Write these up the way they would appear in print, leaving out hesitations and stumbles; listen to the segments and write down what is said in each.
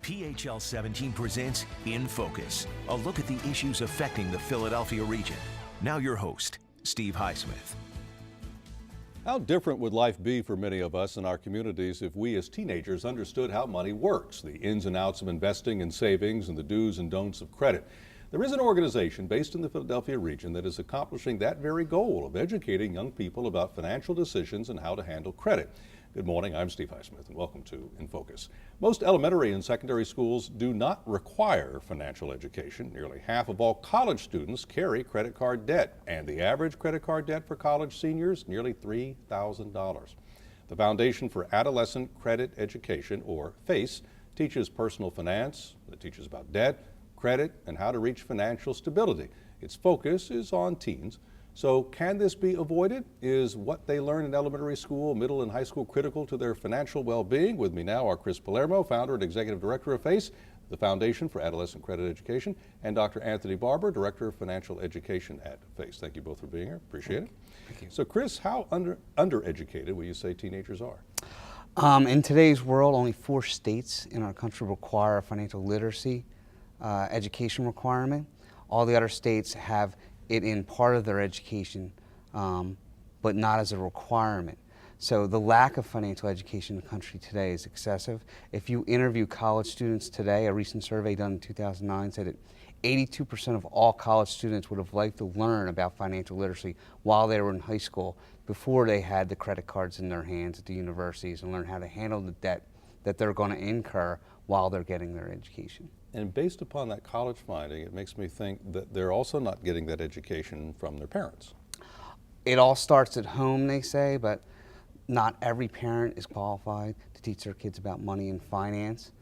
PHL 17 presents In Focus, a look at the issues affecting the Philadelphia region. Now your host, Steve Highsmith. How different would life be for many of us in our communities if we as teenagers understood how money works, the ins and outs of investing and savings, and the do's and don'ts of credit? There is an organization based in the Philadelphia region that is accomplishing that very goal of educating young people about financial decisions and how to handle credit. Good morning, I'm Steve Highsmith and welcome to In Focus. Most elementary and secondary schools do not require financial education. Nearly half of all college students carry credit card debt, and the average credit card debt for college seniors, nearly $3,000. The Foundation for Adolescent Credit Education, or FACE, teaches personal finance, it teaches about debt, credit, and how to reach financial stability. Its focus is on teens. So can this be avoided? Is what they learn in elementary school, middle, and high school critical to their financial well-being? With me now are Chris Palermo, founder and executive director of FACE, the Foundation for Adolescent Credit Education, and Dr. Anthony Barber, director of financial education at FACE. Thank you both for being here. Appreciate it. Thank you. So Chris, how undereducated will you say teenagers are? In today's world, only 4 states in our country require a financial literacy education requirement. All the other states have it in part of their education, but not as a requirement. So the lack of financial education in the country today is excessive. If you interview college students today, a recent survey done in 2009 said that 82% of all college students would have liked to learn about financial literacy while they were in high school, before they had the credit cards in their hands at the universities, and learn how to handle the debt that they're going to incur while they're getting their education. And based upon that college finding, it makes me think that they're also not getting that education from their parents. It all starts at home, they say, but not every parent is qualified to teach their kids about money and finance.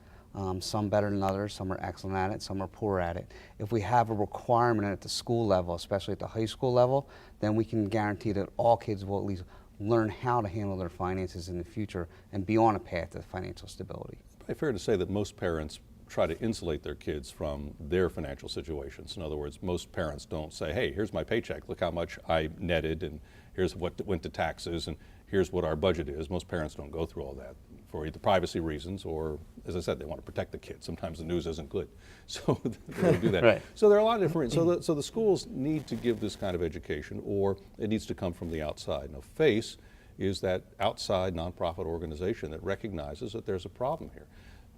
Some better than others, some are excellent at it, some are poor at it. If we have a requirement at the school level, especially at the high school level, then we can guarantee that all kids will at least learn how to handle their finances in the future and be on a path to financial stability. It's fair to say that most parents try to insulate their kids from their financial situations. In other words, most parents don't say, hey, here's my paycheck, look how much I netted, and here's what went to taxes, and here's what our budget is. Most parents don't go through all that for either privacy reasons or, as I said, they want to protect the kids. Sometimes the news isn't good, so they don't do that. Right. So there are a lot of different, so the schools need to give this kind of education, or it needs to come from the outside. Now, FACE is that outside nonprofit organization that recognizes that there's a problem here.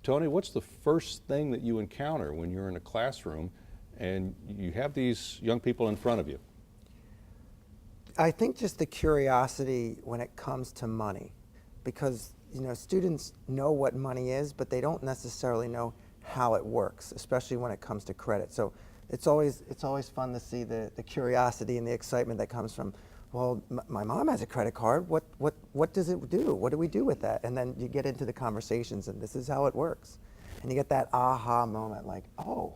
Tony, what's the first thing that you encounter when you're in a classroom and you have these young people in front of you? I think just the curiosity when it comes to money, because students know what money is, but they don't necessarily know how it works, especially when it comes to credit. So it's always fun to see the curiosity and the excitement that comes from, well, my mom has a credit card. What does it do? What do we do with that? And then you get into the conversations, and this is how it works. And you get that aha moment, like, oh,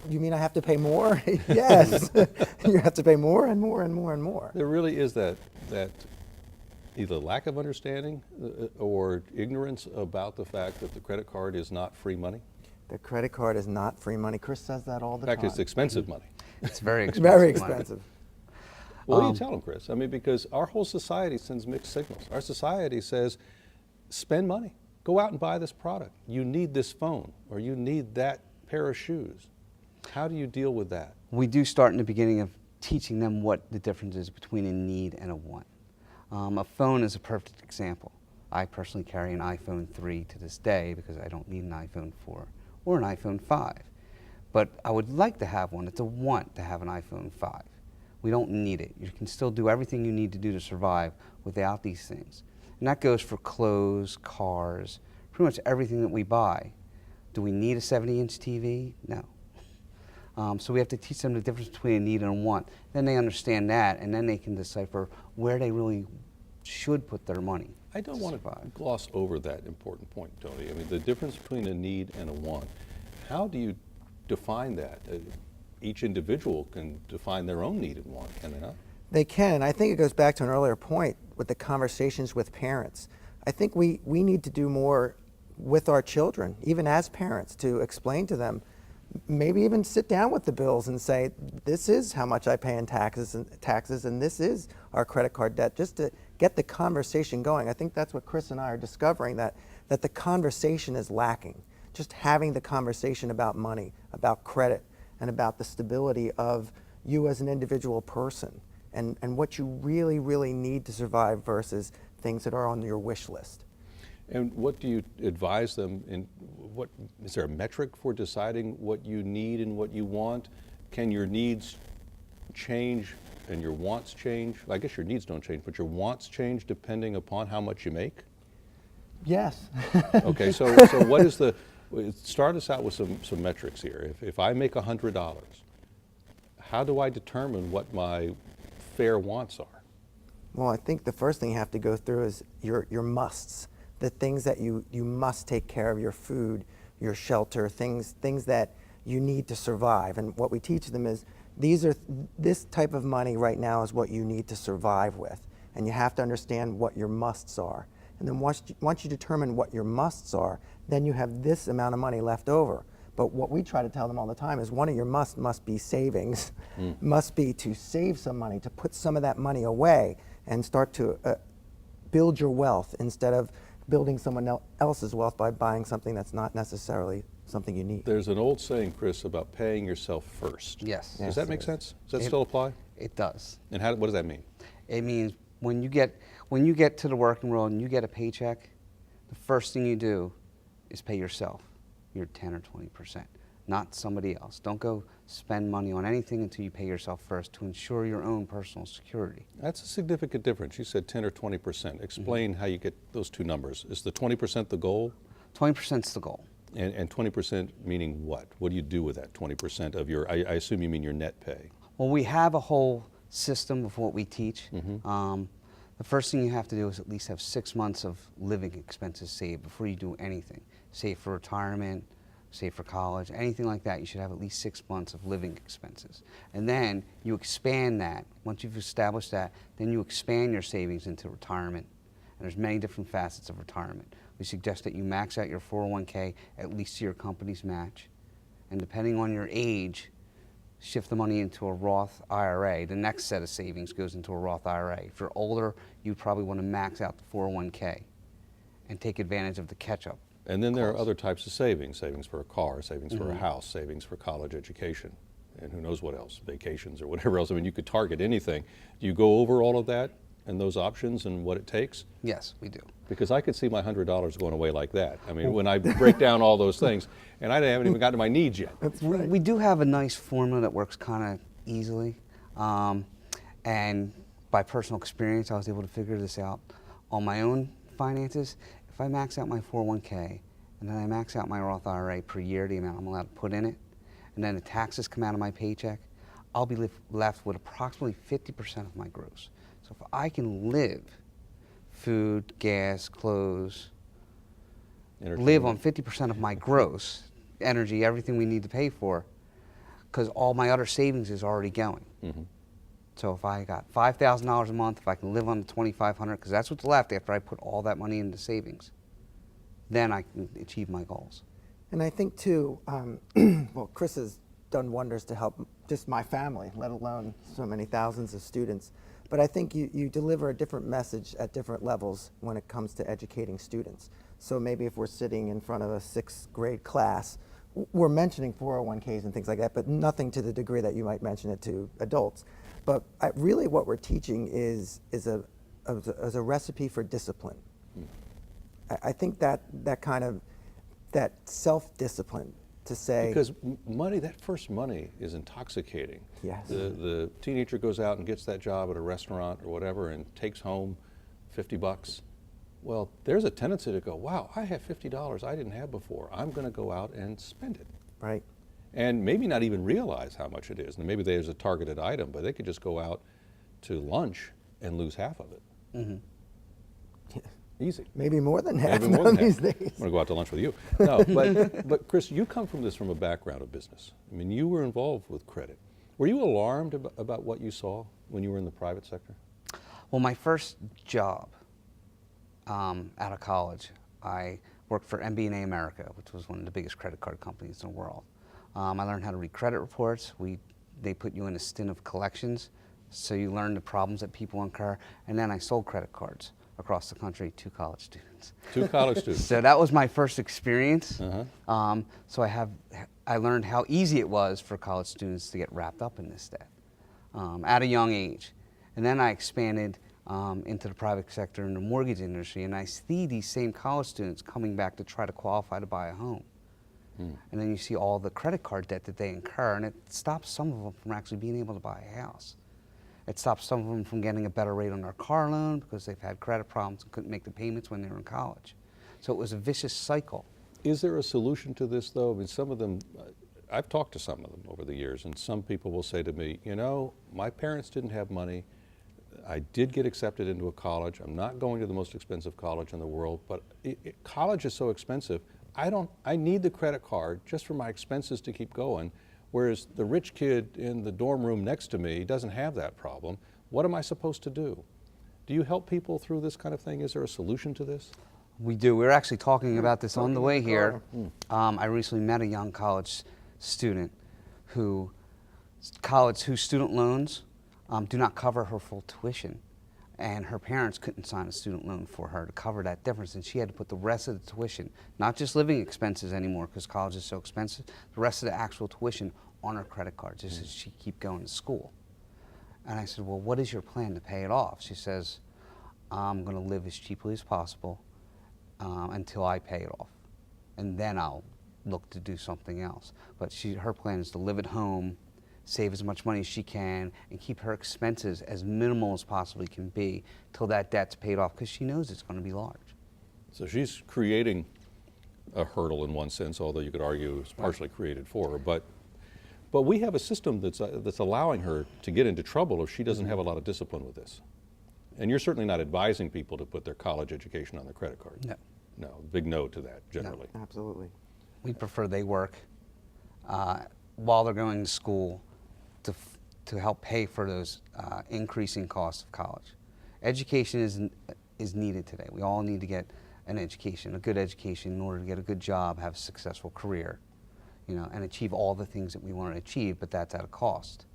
you mean I have to pay more? Yes, you have to pay more and more and more and more. There really is that either lack of understanding or ignorance about the fact that the credit card is not free money. The credit card is not free money. Chris says that all the time. In fact, it's expensive money. It's very expensive. Very expensive. What do you tell them, Chris? I mean, because our whole society sends mixed signals. Our society says, spend money. Go out and buy this product. You need this phone, or you need that pair of shoes. How do you deal with that? We do start in the beginning of teaching them what the difference is between a need and a want. A phone is a perfect example. I personally carry an iPhone 3 to this day because I don't need an iPhone 4 or an iPhone 5. But I would like to have one. It's a want to have an iPhone 5. We don't need it. You can still do everything you need to do to survive without these things. And that goes for clothes, cars, pretty much everything that we buy. Do we need a 70-inch TV? No. So we have to teach them the difference between a need and a want. Then they understand that, and then they can decipher where they really should put their money. I don't want to gloss over that important point, Tony. I mean, the difference between a need and a want. How do you define that? Each individual can define their own need and want, can they not? They can. I think it goes back to an earlier point with the conversations with parents. I think we need to do more with our children, even as parents, to explain to them, maybe even sit down with the bills and say, this is how much I pay in taxes, and this is our credit card debt, just to get the conversation going. I think that's what Chris and I are discovering, that the conversation is lacking. just having the conversation about money, about credit, and about the stability of you as an individual person, and what you really, really need to survive versus things that are on your wish list. And what do you advise them in, what, is there a metric for deciding what you need and what you want? Can your needs change and your wants change? I guess your needs don't change, but your wants change depending upon how much you make? Yes. Okay, so what is the, start us out with some metrics here. If I make $100, how do I determine what my fair wants are? Well, I think the first thing you have to go through is your musts, the things that you must take care of, your food, your shelter, things that you need to survive. And what we teach them is this type of money right now is what you need to survive with. And you have to understand what your musts are. And then once you determine what your musts are, then you have this amount of money left over. But what we try to tell them all the time is one of your musts must be savings, must be to save some money, to put some of that money away and start to build your wealth instead of building someone else's wealth by buying something that's not necessarily something you need. There's an old saying, Chris, about paying yourself first. Yes. Does that make sense? Does that still apply? It does. And what does that mean? It means when you get to the working world and you get a paycheck, the first thing you do is pay yourself your 10 or 20%, not somebody else. Don't go spend money on anything until you pay yourself first to ensure your own personal security. That's a significant difference. You said 10 or 20%. Explain how you get those two numbers. Is the 20% the goal? 20% is the goal. And 20% meaning what? What do you do with that 20% of your, I assume you mean your net pay? Well, we have a whole system of what we teach. The first thing you have to do is at least have 6 months of living expenses saved before you do anything. Save for retirement, save for college, anything like that. You should have at least 6 months of living expenses. And then you expand that. Once you've established that, then you expand your savings into retirement. And there's many different facets of retirement. We suggest that you max out your 401k at least to your company's match. And depending on your age, shift the money into a Roth IRA. The next set of savings goes into a Roth IRA. If you're older, you probably want to max out the 401k and take advantage of the catch-up. And then there are other types of savings for a car, savings for a house, savings for college education, and who knows what else, vacations or whatever else. I mean, you could target anything. Do you go over all of that and those options and what it takes? Yes, we do. Because I could see my $100 going away like that. I mean, when I break down all those things, and I haven't even gotten to my needs yet. That's right. We do have a nice formula that works kind of easily. And by personal experience, I was able to figure this out on my own finances. If I max out my 401k and then I max out my Roth IRA per year, the amount I'm allowed to put in it, and then the taxes come out of my paycheck, I'll be left with approximately 50% of my gross. So if I can live, food, gas, clothes, live on 50% of my gross, energy, everything we need to pay for, because all my other savings is already going. So if I got $5,000 a month, if I can live on the $2,500, because that's what's left after I put all that money into savings, then I can achieve my goals. And I think too, well, Chris has done wonders to help just my family, let alone so many thousands of students. But I think you deliver a different message at different levels when it comes to educating students. So maybe if we're sitting in front of a 6th grade class, we're mentioning 401ks and things like that, but nothing to the degree that you might mention it to adults. But really what we're teaching is a recipe for discipline. I think that self-discipline to say... Because money, that first money is intoxicating. Yes. The teenager goes out and gets that job at a restaurant or whatever and takes home $50. Well, there's a tendency to go, wow, I have $50 I didn't have before. I'm going to go out and spend it. Right. And maybe not even realize how much it is. And maybe there's a targeted item, but they could just go out to lunch and lose half of it. Easy. Maybe more than half Maybe more than these half. days. I'm going to go out to lunch with you. No, but Chris, you come from a background of business. I mean, you were involved with credit. Were you alarmed about what you saw when you were in the private sector? Well, my first job out of college, I worked for MB&A America, which was one of the biggest credit card companies in the world. I learned how to read credit reports. They put you in a stint of collections, so you learn the problems that people incur, and then I sold credit cards. across the country, 2 college students. 2 college students. So that was my first experience. Uh-huh. So I learned how easy it was for college students to get wrapped up in this debt at a young age. And then I expanded into the private sector in the mortgage industry, and I see these same college students coming back to try to qualify to buy a home. And then you see all the credit card debt that they incur, and it stops some of them from actually being able to buy a house. It stops some of them from getting a better rate on their car loan because they've had credit problems and couldn't make the payments when they were in college. So it was a vicious cycle. Is there a solution to this, though? I mean, some of them, I've talked to some of them over the years, and some people will say to me, you know, my parents didn't have money. I did get accepted into a college. I'm not going to the most expensive college in the world, but college is so expensive. I need the credit card just for my expenses to keep going, whereas the rich kid in the dorm room next to me doesn't have that problem. What am I supposed to do? Do you help people through this kind of thing? Is there a solution to this? We do. We were actually talking about this on the way here. I recently met a young college student whose student loans do not cover her full tuition, and her parents couldn't sign a student loan for her to cover that difference, and she had to put the rest of the tuition, not just living expenses anymore because college is so expensive, the rest of the actual tuition on her credit card just as she keep going to school. And I said, well, what is your plan to pay it off? She says, I'm going to live as cheaply as possible until I pay it off, and then I'll look to do something else. But her plan is to live at home, save as much money as she can, and keep her expenses as minimal as possibly can be till that debt's paid off, because she knows it's going to be large. So she's creating a hurdle in one sense, although you could argue it's partially created for her. But we have a system that's allowing her to get into trouble if she doesn't have a lot of discipline with this. And you're certainly not advising people to put their college education on their credit card. No. No, big no to that, generally. No, absolutely. We prefer they work while they're going to school to help pay for those increasing costs of college. Education is needed today. We all need to get an education, a good education, in order to get a good job, have a successful career, and achieve all the things that we want to achieve, but that's at a cost.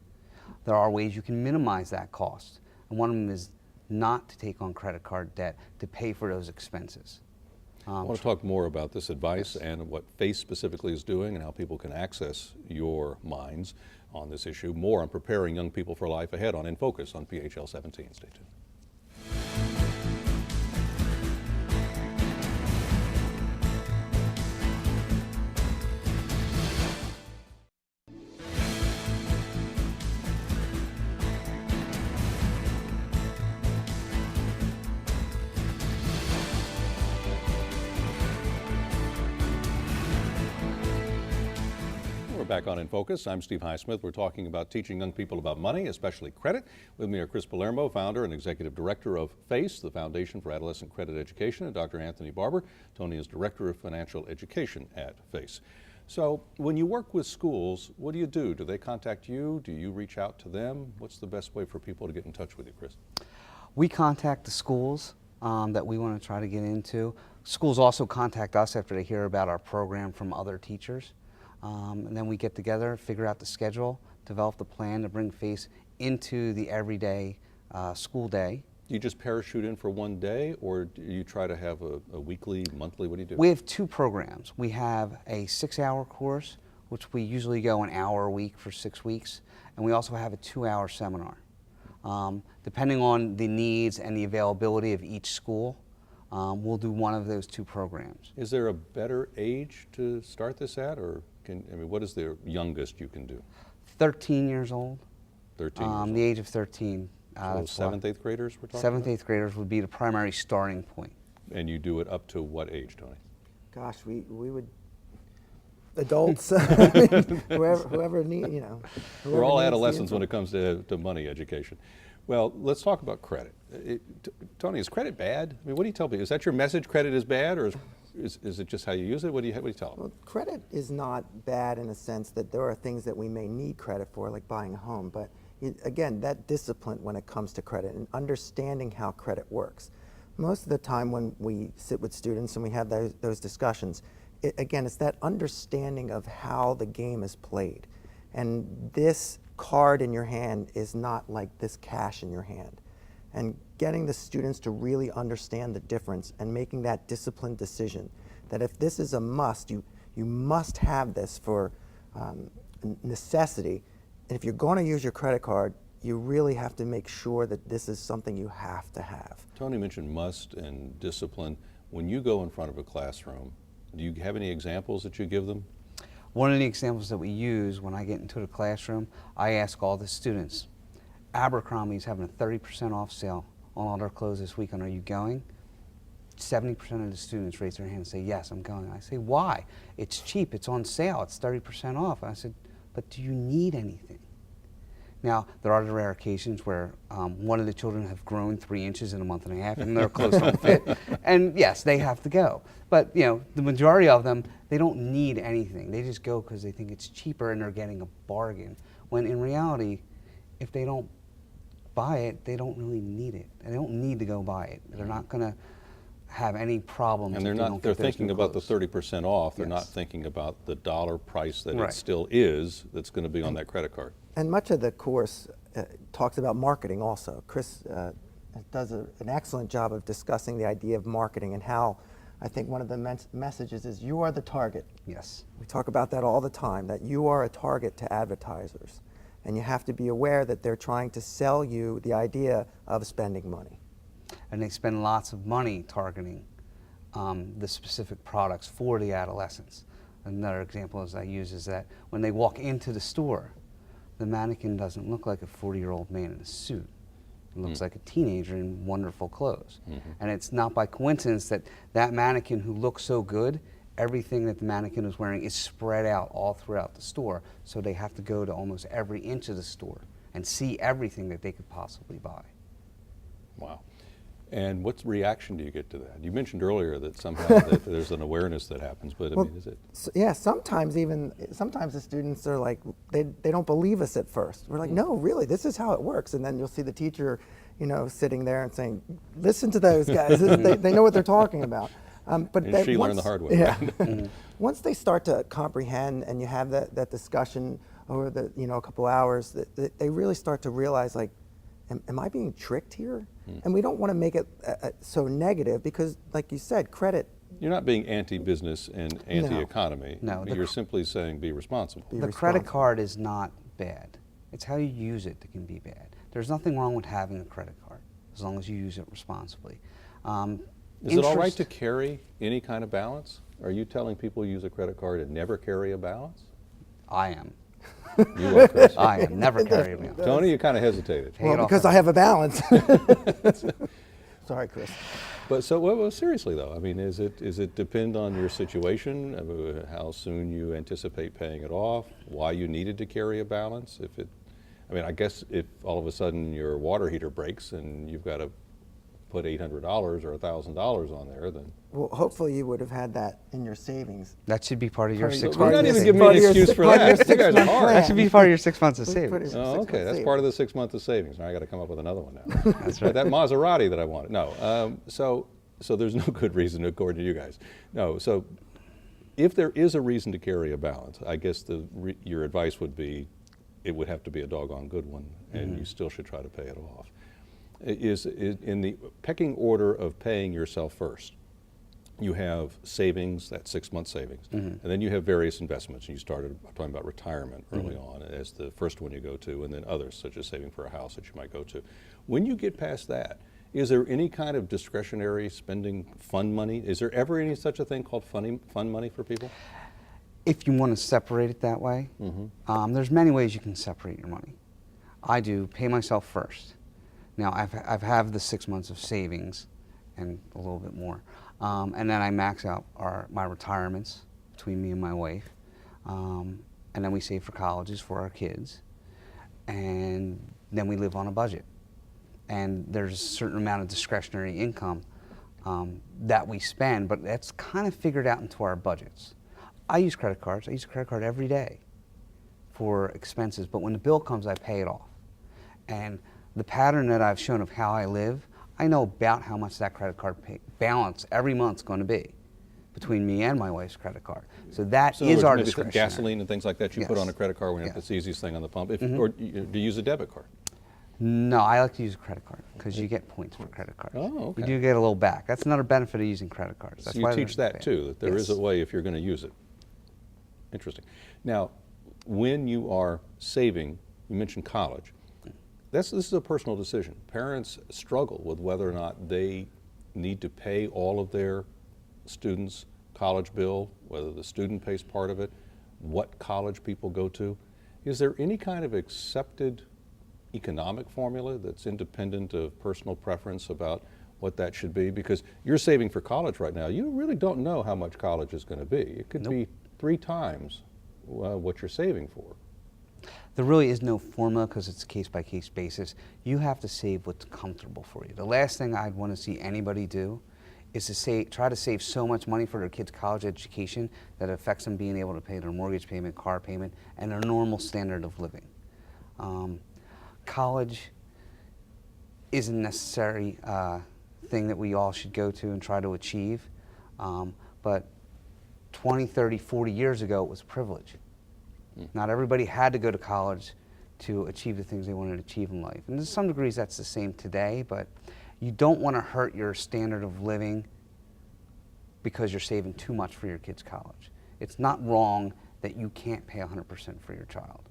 There are ways you can minimize that cost, and one of them is not to take on credit card debt to pay for those expenses. I want to talk more about this advice and what FACE specifically is doing and how people can access your minds on this issue. More on preparing young people for life ahead on In Focus on PHL 17. Stay tuned. Back on In Focus. I'm Steve Highsmith. We're talking about teaching young people about money, especially credit. With me are Chris Palermo, founder and executive director of FACE, the Foundation for Adolescent Credit Education, and Dr. Anthony Barber. Tony is director of financial education at FACE. So when you work with schools, what do? Do they contact you? Do you reach out to them? What's the best way for people to get in touch with you, Chris? We contact the schools that we want to try to get into. Schools also contact us after they hear about our program from other teachers. And then we get together, figure out the schedule, develop the plan to bring FACE into the everyday school day. Do you just parachute in for one day, or do you try to have a weekly, monthly? What do you do? We have 2 programs. We have a 6-hour course, which we usually go an hour a week for 6 weeks, and we also have a 2-hour seminar. Depending on the needs and the availability of each school, we'll do one of those 2 programs. Is there a better age to start this at, or what is the youngest you can do? 13 years old. 13 years old. The age of 13. So 7th, 8th graders we're talking 7th, about? 8th graders would be the primary starting point. And you do it up to what age, Tony? Gosh, we would, adults, whoever need, We're all adolescents when it comes to money education. Well, let's talk about credit. Tony, is credit bad? What do you tell people? Is that your message, credit is bad, or is it just how you use it? What do you tell them? Well, credit is not bad in a sense that there are things that we may need credit for, like buying a home, but again, that discipline when it comes to credit and understanding how credit works. Most of the time when we sit with students and we have those discussions, again, it's that understanding of how the game is played. And this card in your hand is not like this cash in your hand. And getting the students to really understand the difference and making that disciplined decision. That if this is a must, you must have this for necessity. And if you're going to use your credit card, you really have to make sure that this is something you have to have. Tony mentioned must and discipline. When you go in front of a classroom, do you have any examples that you give them? One of the examples that we use when I get into the classroom, I ask all the students, Abercrombie's having a 30% off sale on all their clothes this weekend. Are you going? 70% of the students raise their hand and say, yes, I'm going. I say, why? It's cheap, it's on sale, it's 30% off. I said, but do you need anything? Now, there are the rare occasions where one of the children have grown 3 inches in a month and a half and their clothes don't fit. And yes, they have to go. But you know, the majority of them, they don't need anything. They just go because they think it's cheaper and they're getting a bargain. When in reality, if they don't buy it, they don't really need it. They don't need to go buy it. They're not going to have any problems. And they're thinking about the 30% off. They're not thinking about the dollar price that it still is that's going to be on that credit card. And much of the course talks about marketing also. Chris does an excellent job of discussing the idea of marketing and how I think one of the messages is you are the target. Yes. We talk about that all the time, that you are a target to advertisers. And you have to be aware that they're trying to sell you the idea of spending money. And they spend lots of money targeting the specific products for the adolescents. Another example as I use is that when they walk into the store, the mannequin doesn't look like a 40-year-old man in a suit. It looks like a teenager in wonderful clothes. And it's not by coincidence that that mannequin who looks so good, everything that the mannequin is wearing is spread out all throughout the store, so they have to go to almost every inch of the store and see everything that they could possibly buy. Wow. And what reaction do you get to that? You mentioned earlier that somehow that there's an awareness that happens, but I mean, is it? Yeah, sometimes the students are like, they don't believe us at first. We're like, no, really, this is how it works. And then you'll see the teacher, you know, sitting there and saying, listen to those guys, they know what they're talking about. But and she learned the hard way. Yeah. Once they start to comprehend and you have that discussion over a couple hours, they really start to realize, like, am I being tricked here? And we don't want to make it so negative because, like you said, credit. You're not being anti-business and anti-economy. No. You're simply saying be responsible. The credit card is not bad. It's how you use it that can be bad. There's nothing wrong with having a credit card as long as you use it responsibly. Is it all right to carry any kind of balance? Are you telling people use a credit card and never carry a balance? I am. You are, Chris. I am. Never carry a balance. Tony, you kind of hesitated. Well, because I have a balance. Sorry, Chris. But so, well, seriously though, I mean, is it depend on your situation, how soon you anticipate paying it off, why you needed to carry a balance? I mean, I guess if all of a sudden your water heater breaks and you've got to put $800 or $1,000 on there, then. Well, hopefully you would have had that in your savings. That should be part of your 6 You're months. not even giving me an excuse for that. You guys are hard. That should be part of your 6 months of savings. Oh, okay. That's part of the 6 months of savings. Now I got to come up with another one now. That's right. That Maserati that I wanted. No. So there's no good reason according to you guys. No. So if there is a reason to carry a balance, I guess your advice would be, it would have to be a doggone good one, and you still should try to pay it off. Is in the pecking order of paying yourself first. You have savings, that 6 month savings, and then you have various investments. You started talking about retirement early on as the first one you go to, and then others such as saving for a house that you might go to. When you get past that, is there any kind of discretionary spending fund money? Is there ever any such a thing called fund money for people? If you want to separate it that way, there's many ways you can separate your money. I do pay myself first. Now, I've have the 6 months of savings and a little bit more. And then I max out my retirements between me and my wife. And then we save for colleges for our kids. And then we live on a budget. And there's a certain amount of discretionary income that we spend, but that's kind of figured out into our budgets. I use credit cards. I use a credit card every day for expenses, but when the bill comes, I pay it off. And the pattern that I've shown of how I live, I know about how much that credit card balance every month is going to be between me and my wife's credit card. So that is our discretionary. Gasoline and things like that you put on a credit card when it's the easiest thing on the pump, or do you use a debit card? No, I like to use a credit card because you get points for credit cards. Oh, okay. You do get a little back. That's another benefit of using credit cards. That's So why you they're teach that bad. too, that there is a Yes. way if you're going to use it. Interesting. Now, when you are saving, you mentioned college. This is a personal decision. Parents struggle with whether or not they need to pay all of their students' college bill, whether the student pays part of it, what college people go to. Is there any kind of accepted economic formula that's independent of personal preference about what that should be? Because you're saving for college right now. You really don't know how much college is going to be. It could be 3 times what you're saving for. There really is no formula because it's a case-by-case basis. You have to save what's comfortable for you. The last thing I'd want to see anybody do is to try to save so much money for their kids' college education that it affects them being able to pay their mortgage payment, car payment, and their normal standard of living. College is a necessary thing that we all should go to and try to achieve, but 20, 30, 40 years ago it was a privilege. Not everybody had to go to college to achieve the things they wanted to achieve in life. And to some degrees that's the same today, but you don't want to hurt your standard of living because you're saving too much for your kid's college. It's not wrong that you can't pay 100% for your child.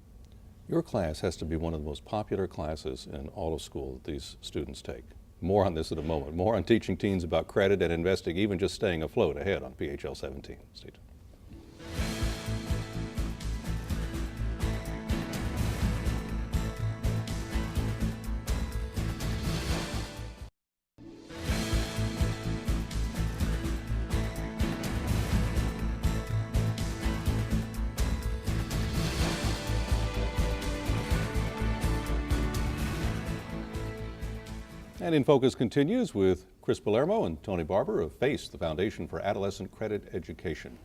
Your class has to be one of the most popular classes in all of school that these students take. More on this in a moment. More on teaching teens about credit and investing, even just staying afloat ahead on PHL 17. Stay tuned. And In Focus continues with Chris Palermo and Tony Barber of FACE, the Foundation for Adolescent Credit Education.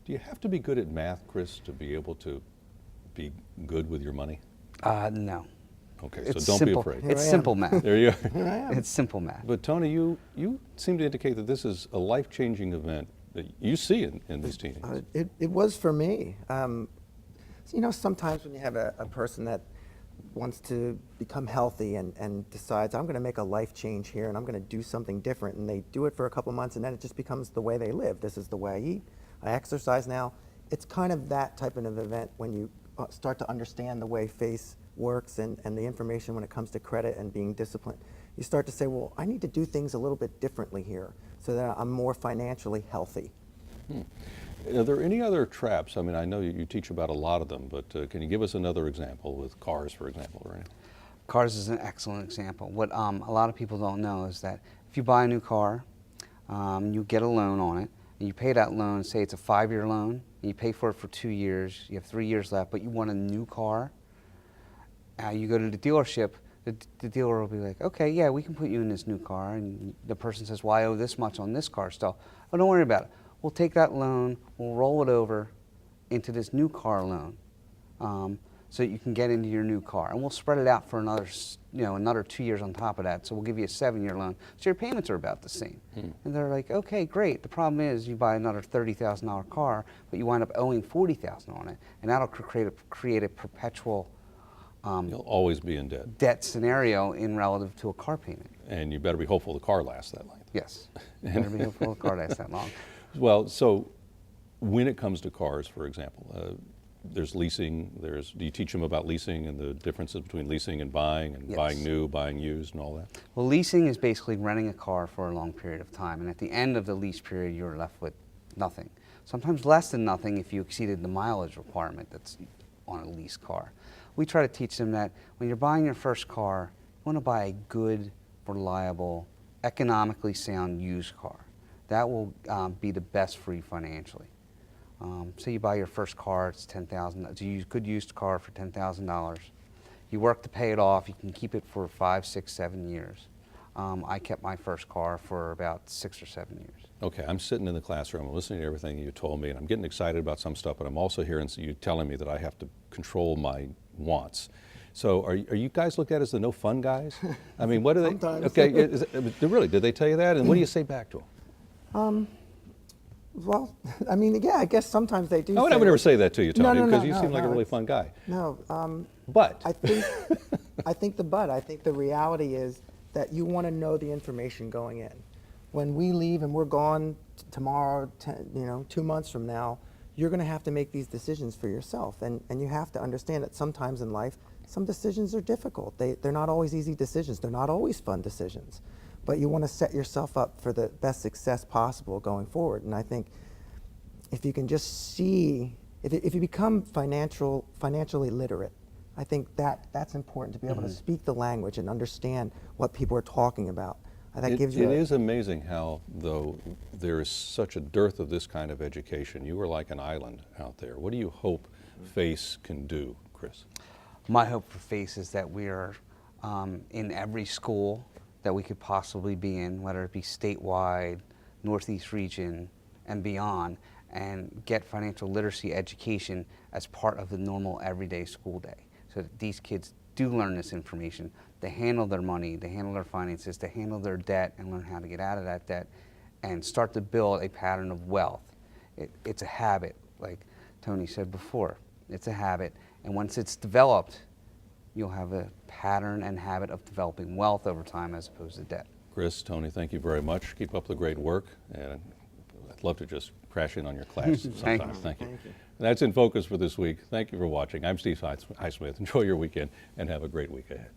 Do you have to be good at math, Chris, to be able to be good with your money? No. Okay, It's so don't simple. be afraid. It's simple math. There you are. Here I am. It's simple math. But Tony, you seem to indicate that this is a life-changing event that you see in these teenagers. It was for me. You know, sometimes when you have a person that wants to become healthy and decides, I'm going to make a life change here and I'm going to do something different, and they do it for a couple months and then it just becomes the way they live. This is the way I eat. I exercise now. It's kind of that type of an event when you start to understand the way FACE works and the information when it comes to credit and being disciplined. You start to say, well, I need to do things a little bit differently here so that I'm more financially healthy. Are there any other traps? I mean, I know you teach about a lot of them, but can you give us another example with cars, for example? Or anything? Cars is an excellent example. What a lot of people don't know is that if you buy a new car, you get a loan on it, and you pay that loan, say it's a 5-year loan, and you pay for it for 2 years, you have 3 years left, but you want a new car, you go to the dealership, the dealer will be like, okay, yeah, we can put you in this new car, and the person says, well, I owe this much on this car still. Oh, don't worry about it. We'll take that loan, we'll roll it over into this new car loan so that you can get into your new car. And we'll spread it out for another 2 years on top of that. So we'll give you a 7-year loan. So your payments are about the same. And they're like, okay, great. The problem is you buy another $30,000 car, but you wind up owing $40,000 on it. And that'll create a perpetual You'll always be in debt. debt scenario in relative to a car payment. And you better be hopeful the car lasts that length. Yes. You better be hopeful the car lasts that long. Well, so when it comes to cars, for example, there's leasing, do you teach them about leasing and the differences between leasing and buying Yes. buying new, buying used and all that? Well, leasing is basically renting a car for a long period of time, and at the end of the lease period, you're left with nothing. Sometimes less than nothing if you exceeded the mileage requirement that's on a leased car. We try to teach them that when you're buying your first car, you want to buy a good, reliable, economically sound used car. That will be the best for you financially. Say you buy your first car, it's $10,000. It's a good used car for $10,000. You work to pay it off. You can keep it for 5, 6, 7 years. I kept my first car for about 6 or 7 years. Okay, I'm sitting in the classroom, I'm listening to everything you told me, and I'm getting excited about some stuff, but I'm also hearing you telling me that I have to control my wants. So are you guys looked at as the no fun guys? I mean, what do they? Sometimes. Okay, really, did they tell you that? And what do you say back to them? Well, I mean, yeah, I guess sometimes they do. I would never say that to you, Tony, No, because you seem like a really fun guy. No, But I think the reality is that you want to know the information going in. When we leave and we're gone tomorrow, 2 months from now, you're going to have to make these decisions for yourself. And you have to understand that sometimes in life, some decisions are difficult. They're not always easy decisions. They're not always fun decisions. But you want to set yourself up for the best success possible going forward. And I think if you can just see, if you become financially literate, I think that's important, to be able to speak the language and understand what people are talking about. That gives you it is amazing how, though, there is such a dearth of this kind of education. You are like an island out there. What do you hope FACE can do, Chris? My hope for FACE is that we are in every school that we could possibly be in, whether it be statewide, Northeast region, and beyond, and get financial literacy education as part of the normal everyday school day, so that these kids do learn this information. They handle their money, they handle their finances, they handle their debt and learn how to get out of that debt and start to build a pattern of wealth. It's a habit, like Tony said before. It's a habit, and once it's developed, you'll have a pattern and habit of developing wealth over time as opposed to debt. Chris, Tony, thank you very much. Keep up the great work, and I'd love to just crash in on your class sometime. Thank you. That's In Focus for this week. Thank you for watching. I'm Steve Highsmith. Enjoy your weekend and have a great week ahead.